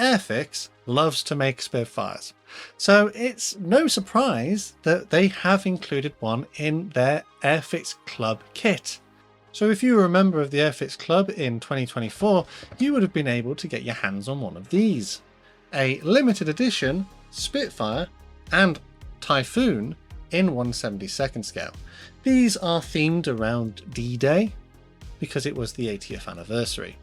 Airfix loves to make Spitfires, so it's no surprise that they have included one in their Airfix Club kit. So if you were a member of the Airfix Club in 2024, you would have been able to get your hands on one of these. A limited edition Spitfire and Typhoon in 1/72 scale. These are themed around D-Day because it was the 80th anniversary.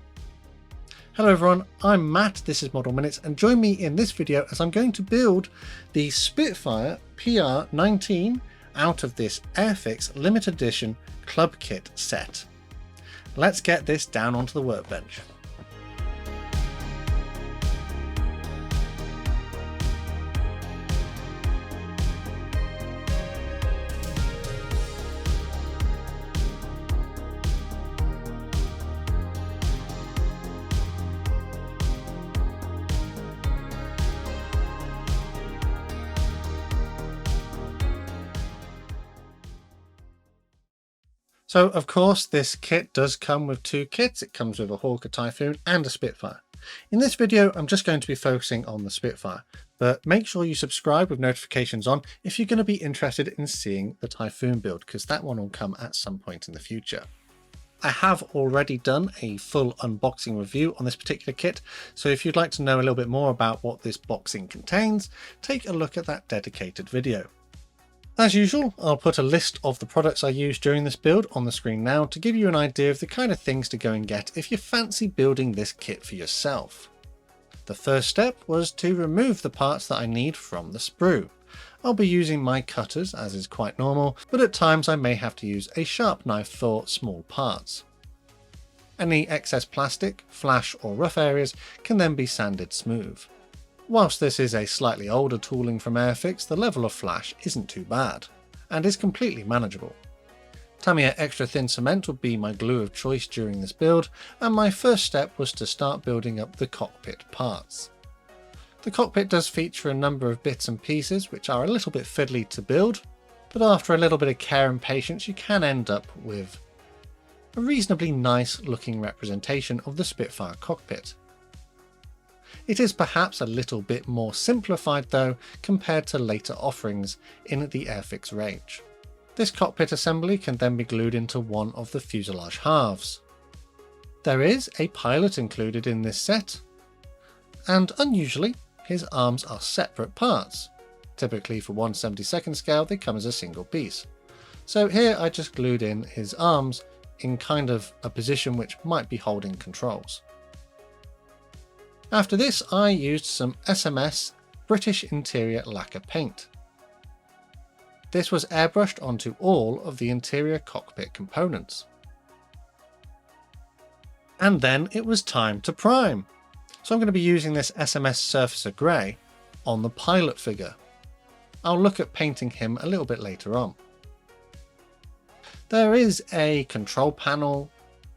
Hello everyone, I'm Matt, this is Model Minutes, and join me in this video as I'm going to build the Spitfire PR.19 out of this Airfix Limited Edition Club Kit set. Let's get this down onto the workbench. So of course this kit does come with two kits. It comes with a Hawker Typhoon and a Spitfire. In this video I'm just going to be focusing on the Spitfire, but make sure you subscribe with notifications on if you're going to be interested in seeing the Typhoon build, because that one will come at some point in the future. I have already done a full unboxing review on this particular kit, so if you'd like to know a little bit more about what this boxing contains, take a look at that dedicated video. As usual, I'll put a list of the products I used during this build on the screen now to give you an idea of the kind of things to go and get if you fancy building this kit for yourself. The first step was to remove the parts that I need from the sprue. I'll be using my cutters as is quite normal, but at times I may have to use a sharp knife for small parts. Any excess plastic, flash or rough areas can then be sanded smooth. Whilst this is a slightly older tooling from Airfix, the level of flash isn't too bad, and is completely manageable. Tamiya Extra Thin Cement would be my glue of choice during this build, and my first step was to start building up the cockpit parts. The cockpit does feature a number of bits and pieces which are a little bit fiddly to build, but after a little bit of care and patience you can end up with a reasonably nice looking representation of the Spitfire cockpit. It is perhaps a little bit more simplified though compared to later offerings in the Airfix range. This cockpit assembly can then be glued into one of the fuselage halves. There is a pilot included in this set, and unusually his arms are separate parts. Typically for 1/72 scale they come as a single piece. So here I just glued in his arms in kind of a position which might be holding controls. After this I used some SMS British Interior Lacquer paint. This was airbrushed onto all of the interior cockpit components. And then it was time to prime. So I'm going to be using this SMS Surfacer Grey on the pilot figure. I'll look at painting him a little bit later on. There is a control panel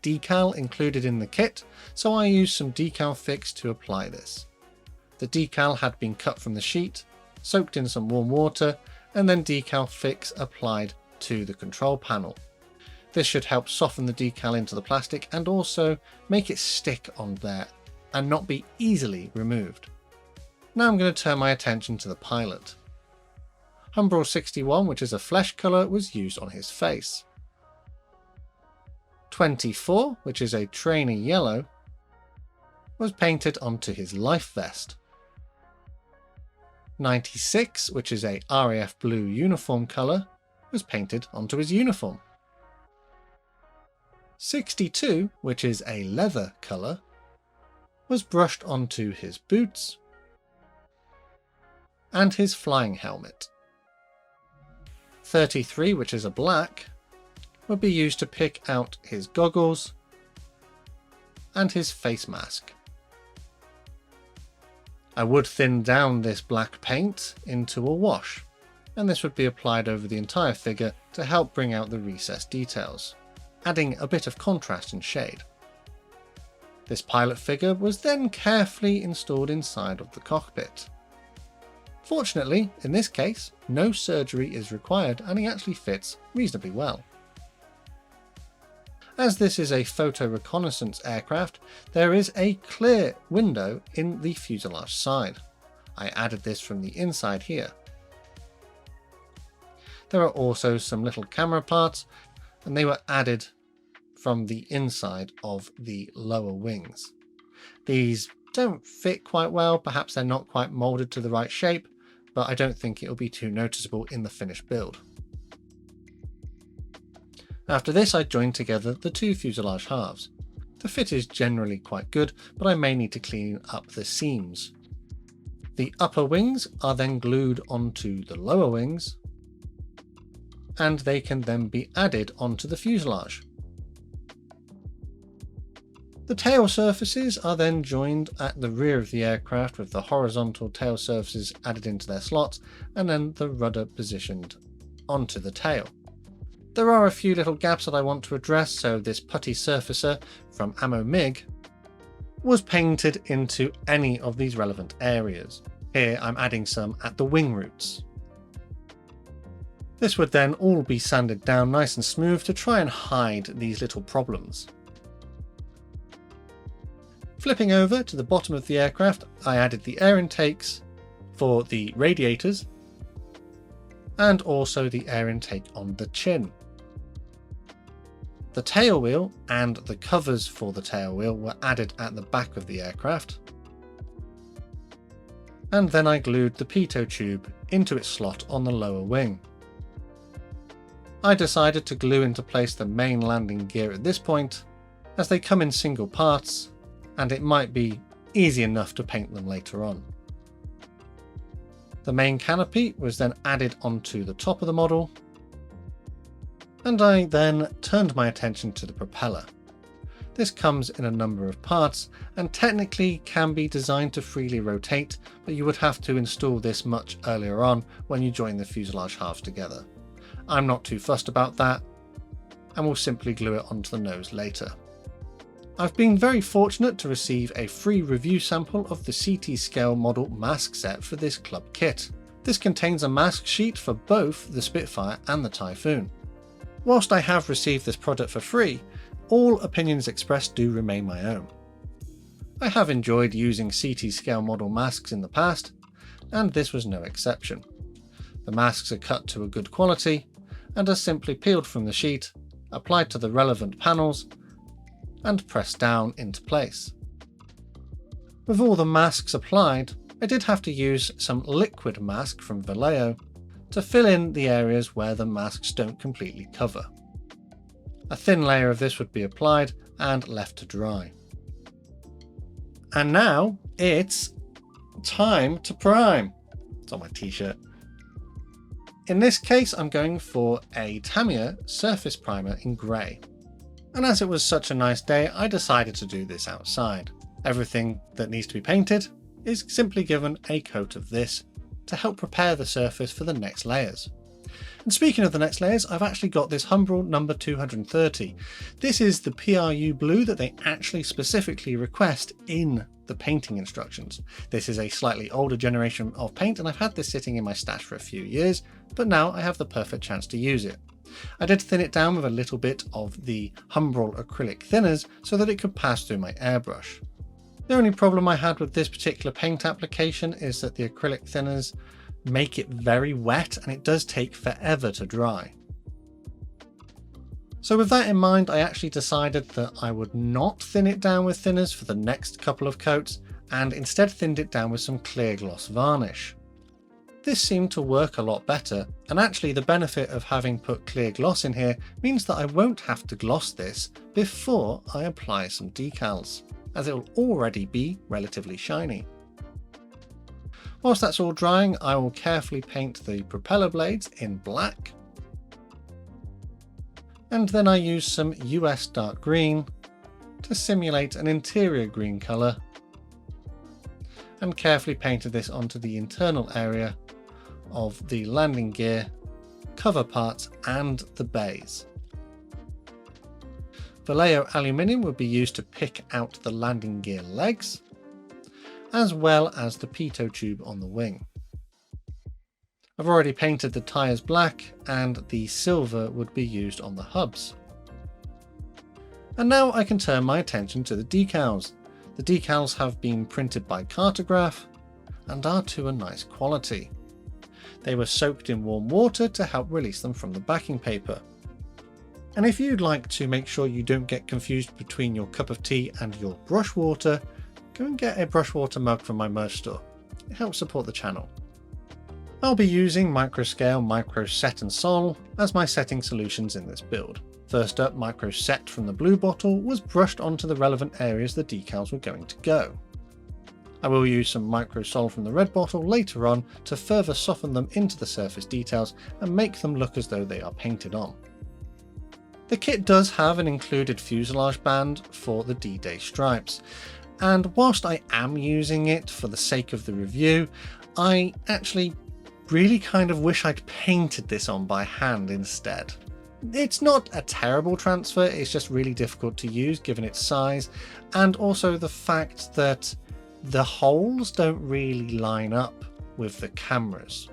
decal included in the kit, so I used some decal fix to apply this. The decal had been cut from the sheet, soaked in some warm water, and then decal fix applied to the control panel. This should help soften the decal into the plastic and also make it stick on there and not be easily removed. Now I'm going to turn my attention to the pilot. Humbrol 61, which is a flesh colour, was used on his face. 24, which is a trainee yellow, was painted onto his life vest. 96, which is a RAF blue uniform colour, was painted onto his uniform. 62, which is a leather colour, was brushed onto his boots and his flying helmet. 33, which is a black, would be used to pick out his goggles and his face mask. I would thin down this black paint into a wash, and this would be applied over the entire figure to help bring out the recessed details, adding a bit of contrast and shade. This pilot figure was then carefully installed inside of the cockpit. Fortunately, in this case, no surgery is required and he actually fits reasonably well. As this is a photo reconnaissance aircraft, there is a clear window in the fuselage side. I added this from the inside here. There are also some little camera parts, and they were added from the inside of the lower wings. These don't fit quite well, perhaps they're not quite molded to the right shape, but I don't think it'll be too noticeable in the finished build. After this, I joined together the two fuselage halves. The fit is generally quite good, but I may need to clean up the seams. The upper wings are then glued onto the lower wings, and they can then be added onto the fuselage. The tail surfaces are then joined at the rear of the aircraft with the horizontal tail surfaces added into their slots, and then the rudder positioned onto the tail. There are a few little gaps that I want to address, so this putty surfacer from Ammo MiG was painted into any of these relevant areas. Here I'm adding some at the wing roots. This would then all be sanded down nice and smooth to try and hide these little problems. Flipping over to the bottom of the aircraft, I added the air intakes for the radiators and also the air intake on the chin. The tail wheel and the covers for the tail wheel were added at the back of the aircraft. And then I glued the pitot tube into its slot on the lower wing. I decided to glue into place the main landing gear at this point, as they come in single parts, and it might be easy enough to paint them later on. The main canopy was then added onto the top of the model, and I then turned my attention to the propeller. This comes in a number of parts and technically can be designed to freely rotate, but you would have to install this much earlier on when you join the fuselage halves together. I'm not too fussed about that, and will simply glue it onto the nose later. I've been very fortunate to receive a free review sample of the CT scale model mask set for this club kit. This contains a mask sheet for both the Spitfire and the Typhoon. Whilst I have received this product for free, all opinions expressed do remain my own. I have enjoyed using CT scale model masks in the past, and this was no exception. The masks are cut to a good quality and are simply peeled from the sheet, applied to the relevant panels, and pressed down into place. With all the masks applied, I did have to use some liquid mask from Vallejo to fill in the areas where the masks don't completely cover. A thin layer of this would be applied and left to dry. And now it's time to prime. It's on my t-shirt. In this case, I'm going for a Tamiya surface primer in grey. And as it was such a nice day, I decided to do this outside. Everything that needs to be painted is simply given a coat of this to help prepare the surface for the next layers. And speaking of the next layers, I've actually got this Humbrol number 230. This is the PRU blue that they actually specifically request in the painting instructions. This is a slightly older generation of paint, and I've had this sitting in my stash for a few years, but now I have the perfect chance to use it. I did thin it down with a little bit of the Humbrol acrylic thinners so that it could pass through my airbrush. The only problem I had with this particular paint application is that the acrylic thinners make it very wet and it does take forever to dry. So with that in mind, I actually decided that I would not thin it down with thinners for the next couple of coats and instead thinned it down with some clear gloss varnish. This seemed to work a lot better, and actually the benefit of having put clear gloss in here means that I won't have to gloss this before I apply some decals, as it will already be relatively shiny. Whilst that's all drying, I will carefully paint the propeller blades in black, and then I use some US dark green to simulate an interior green colour, and carefully painted this onto the internal area of the landing gear, cover parts and the bays. Vallejo aluminium would be used to pick out the landing gear legs, as well as the pitot tube on the wing. I've already painted the tyres black, and the silver would be used on the hubs. And now I can turn my attention to the decals. The decals have been printed by Cartograph and are to a nice quality. They were soaked in warm water to help release them from the backing paper. And if you'd like to make sure you don't get confused between your cup of tea and your brush water, go and get a brush water mug from my merch store. It helps support the channel. I'll be using Microscale, Microset and Sol as my setting solutions in this build. First up, Microset from the blue bottle was brushed onto the relevant areas the decals were going to go. I will use some Microsol from the red bottle later on to further soften them into the surface details and make them look as though they are painted on. The kit does have an included fuselage band for the D-Day stripes, and whilst I am using it for the sake of the review, I actually really kind of wish I'd painted this on by hand instead. It's not a terrible transfer, it's just really difficult to use given its size, and also the fact that the holes don't really line up with the cameras.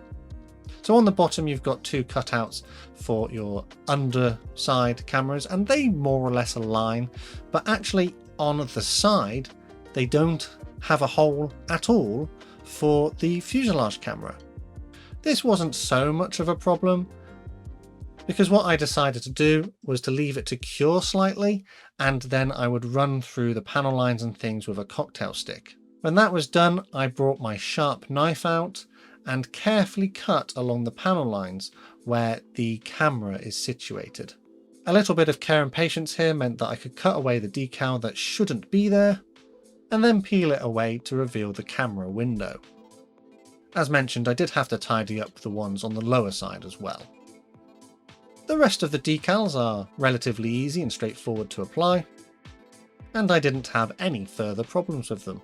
So on the bottom you've got two cutouts for your underside cameras and they more or less align, but actually on the side they don't have a hole at all for the fuselage camera. This wasn't so much of a problem because what I decided to do was to leave it to cure slightly and then I would run through the panel lines and things with a cocktail stick. When that was done, I brought my sharp knife out and carefully cut along the panel lines where the camera is situated. A little bit of care and patience here meant that I could cut away the decal that shouldn't be there and then peel it away to reveal the camera window. As mentioned, I did have to tidy up the ones on the lower side as well. The rest of the decals are relatively easy and straightforward to apply, and I didn't have any further problems with them.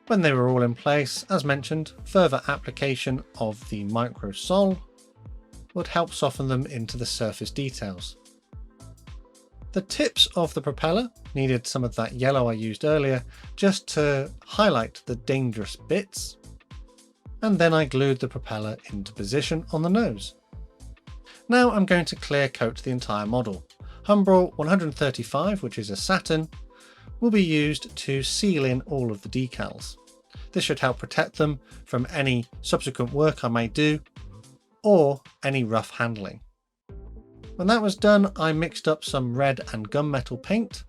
When they were all in place, as mentioned, further application of the Microsol would help soften them into the surface details. The tips of the propeller needed some of that yellow I used earlier just to highlight the dangerous bits, and then I glued the propeller into position on the nose. Now I'm going to clear coat the entire model. Humbrol 135, which is a satin, will be used to seal in all of the decals. This should help protect them from any subsequent work I may do or any rough handling. When that was done, I mixed up some red and gunmetal paint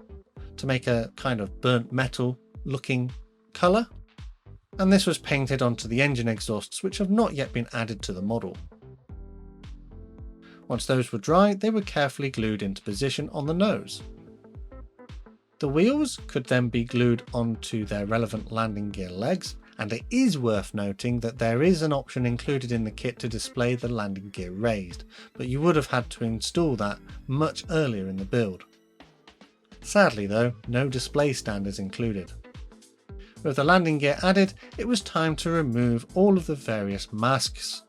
to make a kind of burnt metal looking colour, and this was painted onto the engine exhausts which have not yet been added to the model. Once those were dry, they were carefully glued into position on the nose. The wheels could then be glued onto their relevant landing gear legs, and it is worth noting that there is an option included in the kit to display the landing gear raised, but you would have had to install that much earlier in the build. Sadly though, no display stand is included. With the landing gear added, it was time to remove all of the various masks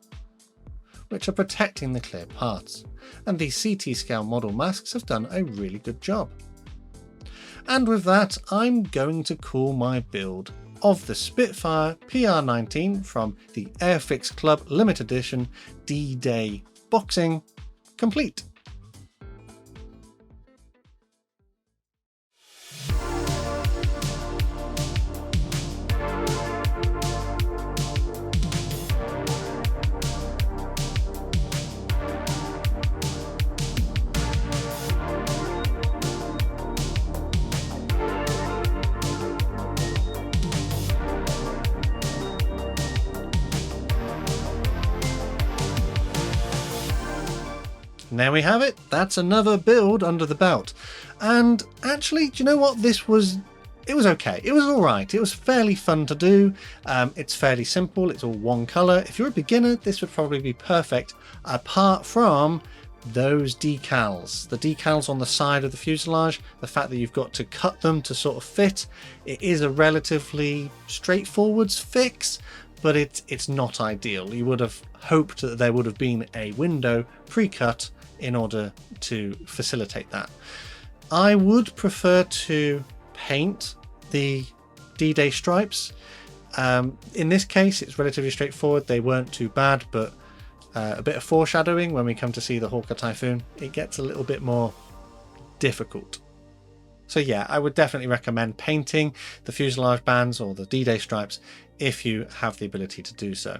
which are protecting the clear parts, and these CT scale model masks have done a really good job. And with that, I'm going to call my build of the Spitfire PR.19 from the Airfix Club Limited Edition D-Day boxing complete. And there we have it. That's another build under the belt. And actually, do you know what? It was okay. It was all right. It was fairly fun to do. It's fairly simple. It's all one color. If you're a beginner, this would probably be perfect, apart from those decals. The decals on the side of the fuselage, the fact that you've got to cut them to sort of fit. It is a relatively straightforward fix, but it's not ideal. You would have hoped that there would have been a window pre-cut in order to facilitate that. I would prefer to paint the D-Day stripes. In this case, it's relatively straightforward. They weren't too bad, but a bit of foreshadowing when we come to see the Hawker Typhoon, it gets a little bit more difficult. So yeah, I would definitely recommend painting the fuselage bands or the D-Day stripes if you have the ability to do so.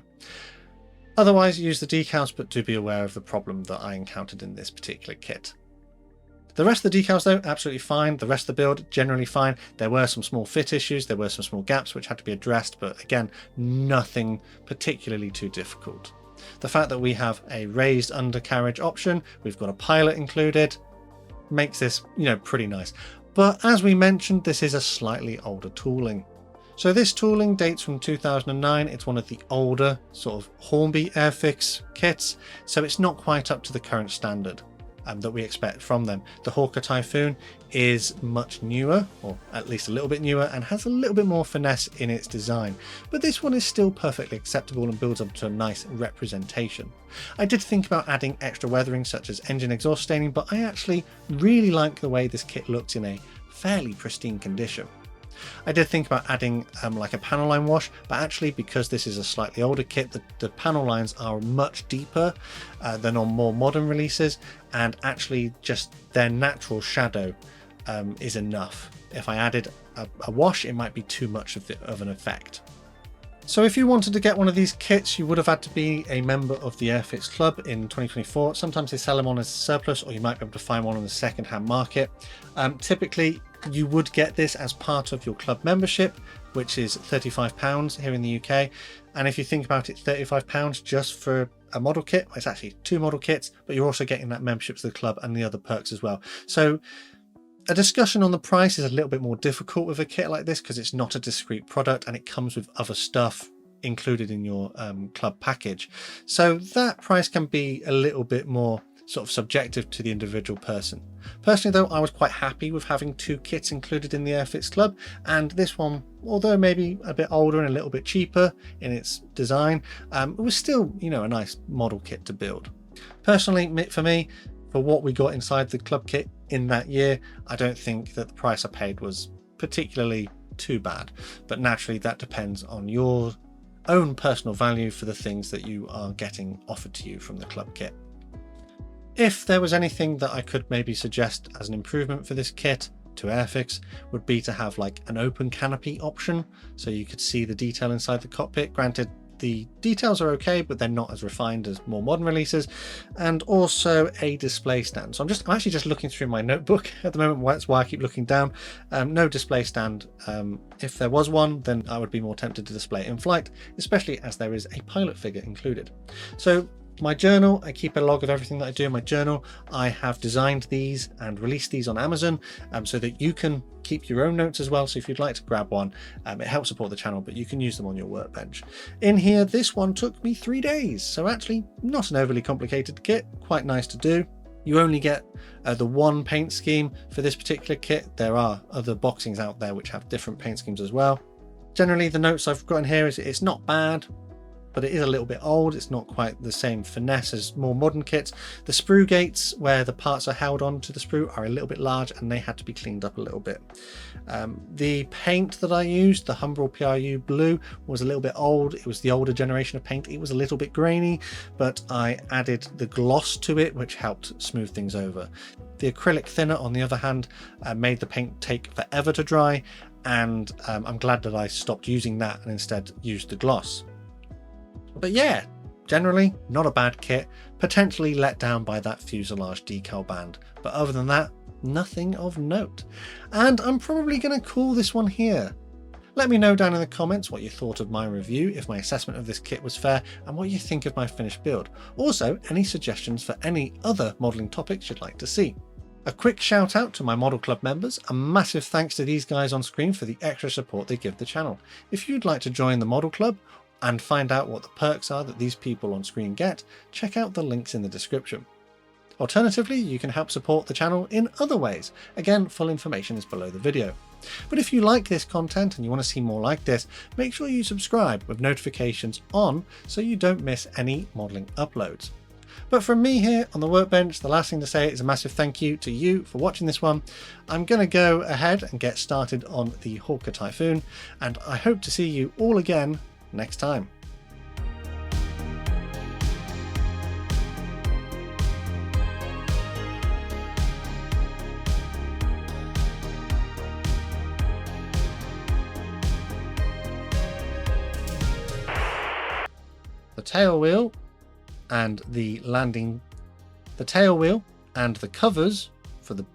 Otherwise, use the decals, but do be aware of the problem that I encountered in this particular kit. The rest of the decals though, absolutely fine. The rest of the build, generally fine. There were some small fit issues, there were some small gaps which had to be addressed, but again, nothing particularly too difficult. The fact that we have a raised undercarriage option, we've got a pilot included, makes this, pretty nice. But as we mentioned, this is a slightly older tooling. So this tooling dates from 2009. It's one of the older sort of Hornby Airfix kits, so it's not quite up to the current standard that we expect from them. The Hawker Typhoon is much newer, or at least a little bit newer, and has a little bit more finesse in its design, but this one is still perfectly acceptable and builds up to a nice representation. I did think about adding extra weathering such as engine exhaust staining, but I actually really like the way this kit looks in a fairly pristine condition. I did think about adding like a panel line wash, but actually because this is a slightly older kit, the panel lines are much deeper than on more modern releases, and actually just their natural shadow is enough. If I added a wash, it might be too much of an effect. So if you wanted to get one of these kits, you would have had to be a member of the Airfix Club in 2024. Sometimes they sell them on as surplus, or you might be able to find one on the second-hand market. Typically, you would get this as part of your club membership, which is £35 here in the UK. And if you think about it, £35 just for a model kit, well, it's actually 2 model kits, but you're also getting that membership to the club and the other perks as well. So a discussion on the price is a little bit more difficult with a kit like this because it's not a discrete product and it comes with other stuff included in your club package. So that price can be a little bit more sort of subjective to the individual person. Personally though, I was quite happy with having 2 kits included in the Airfix Club, and this one, although maybe a bit older and a little bit cheaper in its design, it was still, a nice model kit to build. Personally, for me, for what we got inside the club kit in that year, I don't think that the price I paid was particularly too bad, but naturally that depends on your own personal value for the things that you are getting offered to you from the club kit. If there was anything that I could maybe suggest as an improvement for this kit to Airfix, would be to have like an open canopy option so you could see the detail inside the cockpit. Granted, the details are okay, but they're not as refined as more modern releases, and also a display stand. So I'm actually just looking through my notebook at the moment. That's why I keep looking down. No display stand. If there was one, then I would be more tempted to display it in flight, especially as there is a pilot figure included. So my journal, I keep a log of everything that I do in my journal. I have designed these and released these on Amazon so that you can keep your own notes as well. So if you'd like to grab one, it helps support the channel, but you can use them on your workbench. In here, this one took me 3 days. So actually not an overly complicated kit, quite nice to do. You only get the one paint scheme for this particular kit. There are other boxings out there which have different paint schemes as well. Generally, the notes I've got in here is it's not bad, but it is a little bit old. It's not quite the same finesse as more modern kits. The sprue gates where the parts are held onto the sprue are a little bit large and they had to be cleaned up a little bit. The paint that I used, the Humbrol PRU blue, was a little bit old. It was the older generation of paint. It was a little bit grainy, but I added the gloss to it, which helped smooth things over. The acrylic thinner, on the other hand, made the paint take forever to dry, and I'm glad that I stopped using that and instead used the gloss. But yeah, generally not a bad kit, potentially let down by that fuselage decal band, but other than that, nothing of note. And I'm probably going to call this one here. Let me know down in the comments what you thought of my review, if my assessment of this kit was fair, and what you think of my finished build. Also, any suggestions for any other modelling topics you'd like to see. A quick shout out to my Model Club members. A massive thanks to these guys on screen for the extra support they give the channel. If you'd like to join the Model Club and find out what the perks are that these people on screen get, check out the links in the description. Alternatively, you can help support the channel in other ways. Again, full information is below the video. But if you like this content and you want to see more like this, make sure you subscribe with notifications on so you don't miss any modelling uploads. But from me here on the workbench, the last thing to say is a massive thank you to you for watching this one. I'm going to go ahead and get started on the Hawker Typhoon, and I hope to see you all again next time. tail wheel and the tail wheel and the covers for the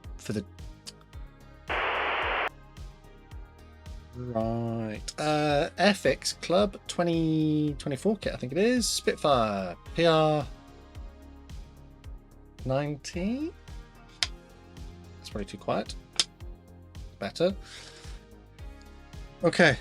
right Airfix Club 2024 kit, I think it is, Spitfire PR.19. It's probably too quiet. Better. Okay,